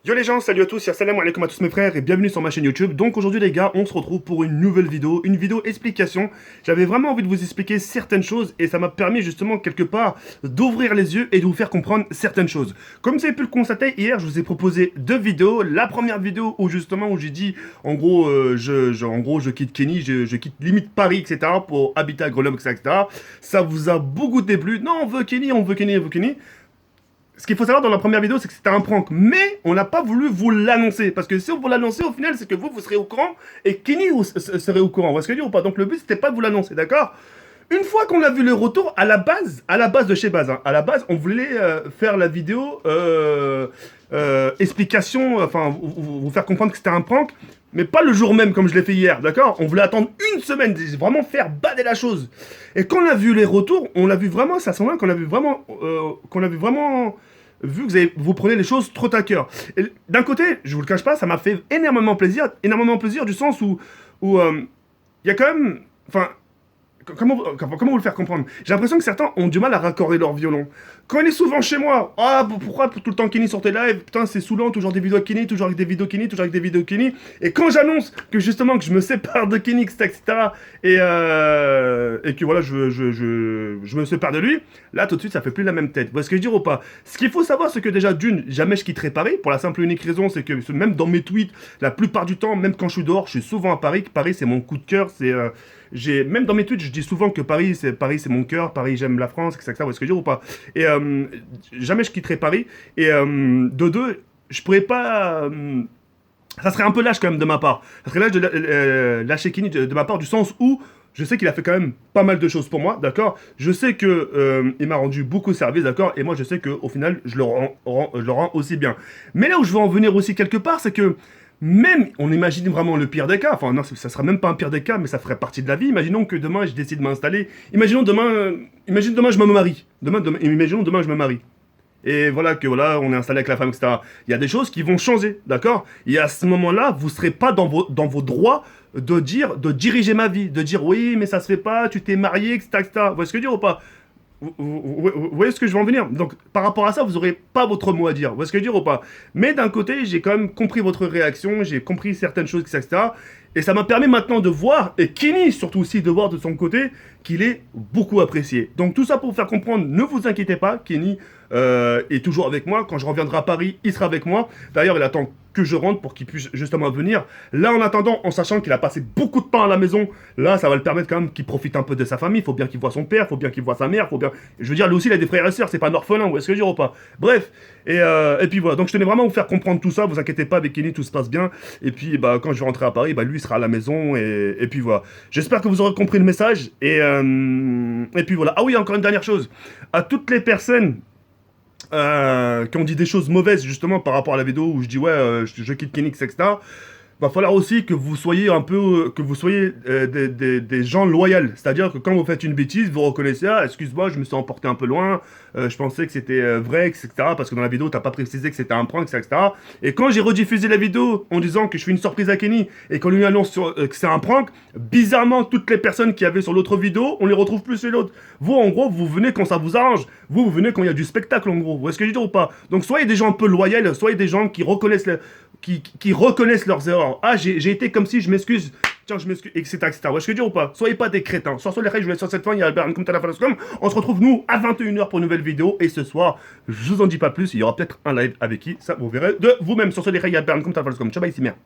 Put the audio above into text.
Yo les gens, salut à tous, salam alaikum à tous mes frères et bienvenue sur ma chaîne YouTube. Donc aujourd'hui les gars, on se retrouve pour une nouvelle vidéo, une vidéo explication. J'avais vraiment envie de vous expliquer certaines choses et ça m'a permis justement quelque part d'ouvrir les yeux et de vous faire comprendre certaines choses. Comme vous avez pu le constater, hier je vous ai proposé deux vidéos. La première vidéo où justement où j'ai dit en gros, je quitte Kenny, je quitte limite Paris, etc. pour habiter à Grenoble, etc. Ça vous a beaucoup déplu. Non, on veut Kenny, on veut Kenny, on veut Kenny. Ce qu'il faut savoir dans la première vidéo, c'est que c'était un prank. Mais on n'a pas voulu vous l'annoncer. Parce que si on vous l'annonçait, au final, c'est que vous serez au courant et Kenny serait au courant. Vous voyez ce que je veux dire ou pas? Donc le but, c'était pas de vous l'annoncer, d'accord? Une fois qu'on a vu le retour, à la base de chez Baz, hein, à la base, on voulait faire la vidéo explication, enfin, vous faire comprendre que c'était un prank, mais pas le jour même comme je l'ai fait hier, d'accord? On voulait attendre une semaine, vraiment faire bader la chose. Et quand on a vu les retours, on l'a vu vraiment, c'est à ce moment-là qu'on a vu vraiment, vu que vous prenez les choses trop à cœur. Et d'un côté, je vous le cache pas, ça m'a fait énormément plaisir du sens où il y a quand même, enfin, comment vous le faire comprendre? J'ai l'impression que certains ont du mal à raccorder leur violon. Quand il est souvent chez moi, ah, pourquoi tout le temps Kenny sur tes lives? Putain, c'est saoulant, toujours des vidéos de Kenny, toujours avec des vidéos Kenny, toujours avec des vidéos Kenny. Et quand j'annonce que justement que je me sépare de Kenny, etc., et que voilà, je me sépare de lui, là tout de suite ça fait plus la même tête. Vous voyez ce que je veux dire ou pas? Ce qu'il faut savoir, c'est que déjà, d'une, jamais je quitterai Paris, pour la simple et unique raison, c'est que même dans mes tweets, la plupart du temps, même quand je suis dehors, je suis souvent à Paris, que Paris c'est mon coup de cœur, même dans mes tweets, je dis souvent que Paris c'est mon cœur, Paris j'aime la France, etc. Vous voyez ce que je veux dire ou pas? Et jamais je quitterai Paris. Et de deux, je pourrais pas. Ça serait un peu lâche quand même de ma part. Ça serait lâche de lâcher Kenny de ma part, du sens où je sais qu'il a fait quand même pas mal de choses pour moi, d'accord? Je sais que il m'a rendu beaucoup de service, d'accord? Et moi je sais qu'au final je je le rends aussi bien. Mais là où je veux en venir aussi quelque part, c'est que même, on imagine vraiment le pire des cas, enfin non, ça sera même pas un pire des cas, mais ça ferait partie de la vie. Imaginons que demain je décide de m'installer. Imagine demain je me marie. Imaginons demain je me marie. Et voilà que voilà, on est installé avec la femme, etc. Il y a des choses qui vont changer, d'accord? Et à ce moment-là, vous serez pas dans vos droits de diriger ma vie, de dire oui, mais ça se fait pas, tu t'es marié, etc., etc. Vous voyez ce que je veux dire ou pas? Vous voyez ce que je veux en venir? Donc, par rapport à ça, vous n'aurez pas votre mot à dire. Vous voyez ce que je veux dire ou pas? Mais d'un côté, j'ai quand même compris votre réaction, j'ai compris certaines choses, etc. Et ça m'a permis maintenant de voir, et Kenny surtout aussi de voir de son côté, qu'il est beaucoup apprécié. Donc tout ça pour vous faire comprendre, ne vous inquiétez pas, Kenny est toujours avec moi. Quand je reviendrai à Paris, il sera avec moi. D'ailleurs, il attend que je rentre pour qu'il puisse justement venir. Là, en attendant, en sachant qu'il a passé beaucoup de temps à la maison, là, ça va le permettre quand même qu'il profite un peu de sa famille. Il faut bien qu'il voit son père, il faut bien qu'il voit sa mère, faut bien... Je veux dire, lui aussi, il a des frères et sœurs, c'est pas un orphelin, vous voyez ce que je veux dire ou pas? Bref, et puis voilà. Donc je tenais vraiment à vous faire comprendre tout ça, vous inquiétez pas, avec Kenny, tout se passe bien. Et puis, bah, quand je vais rentrer à Paris, bah, lui sera à la maison, et puis voilà. J'espère que vous aurez compris le message, et puis voilà. Ah oui, encore une dernière chose. À toutes les personnes qui ont dit des choses mauvaises justement par rapport à la vidéo où je dis ouais je quitte Kenix etc. Va falloir aussi que vous soyez un peu que vous soyez des gens loyaux, c'est-à-dire que quand vous faites une bêtise vous reconnaissez ah excuse-moi je me suis emporté un peu loin, je pensais que c'était vrai etc. parce que dans la vidéo t'as pas précisé que c'était un prank etc. Et quand j'ai rediffusé la vidéo en disant que je fais une surprise à Kenny et qu'on lui annonce que c'est un prank, bizarrement toutes les personnes qui avaient sur l'autre vidéo on les retrouve plus sur l'autre. Vous en gros vous venez quand ça vous arrange, vous venez quand il y a du spectacle en gros, vous voyez ce que je veux dire ou pas? Donc soyez des gens un peu loyaux, soyez des gens qui reconnaissent qui reconnaissent leurs erreurs. Ah, j'ai été comme si je m'excuse. Tiens, je m'excuse, etc., etc. Ouais, je peux dire ou pas? Soyez pas des crétins. Sur les règles, je vous laisse sur cette fin. Il y a Albert comme Talafaloscom. On se retrouve, nous, à 21h pour une nouvelle vidéo. Et ce soir, je vous en dis pas plus. Il y aura peut-être un live avec qui ça, vous verrez de vous-même. Sur les règles, il y a Albert comme Talafaloscom. Ciao, bye, ici, merde.